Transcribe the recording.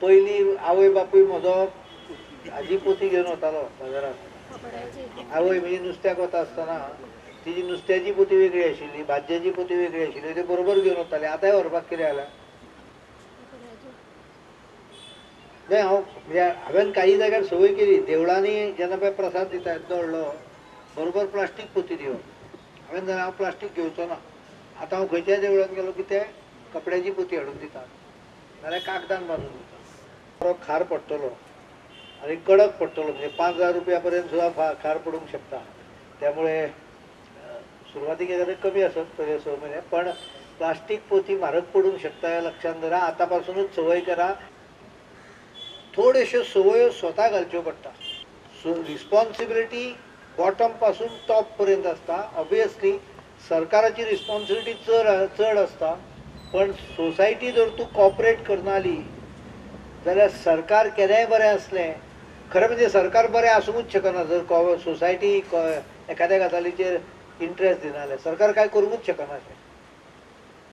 पहिली आवय बापूय म्हजो हाजी पोती घेवन वतालो बाजारात। आवय म्हणजे नुस्त्याक वता आसतना तिजी नुस्त्याची पोती वेगळी आशिल्ली, भाज्याची पोती वेगळी आशिल्ली, ते बरोबर घेवन वताले। आतांय व्हरपाक कितें जालां? नाही म्हणजे हांवें काही जाग्यार संवय केली, देवळांनी जेन्ना पळय प्रसाद दिता येदलो व्हडलो बरोबर प्लास्टीक पोती दिवप। हांवें जाल्यार हांव प्लास्टीक घेवचो ना। आतां हांव खंयच्याय देवळांत गेलो की ते कपड्याची पोती हाडून दितात, नाल्यार कागदान बांदून दितात। बरो खार पडटलो आनी कडक पडटलो, म्हणजे 5,000 रुपया पर्यंत सुद्दां खार पडूंक शकता। त्यामुळे सुरवातीक एखादे कमी आसत पयले 6 महिने, पण प्लास्टीक पोती म्हारग पडूंक शकता हे लक्षात धरा। आतां पासूनच संवय करा। थोड्याश्यो संवयो स्वता घालच्यो पडटा। सो रिस्पॉन्सिबिलिटी बॉटम पासून टॉप पर्यंत आसता। ऑब्वियसली सरकाराची रिस्पॉन्सिबिलिटी चड आसता, पण सोसायटी जर तूं कॉपरेट करनाली जाल्यार सरकार केन्नाय बरें आसलें। खरें म्हणजे सरकार बरें आसूंकच शकना जर सोसायटी एखाद्या गजालीचेर इंट्रस्ट दिना जाल्यार सरकार कांय करूंकच शकना।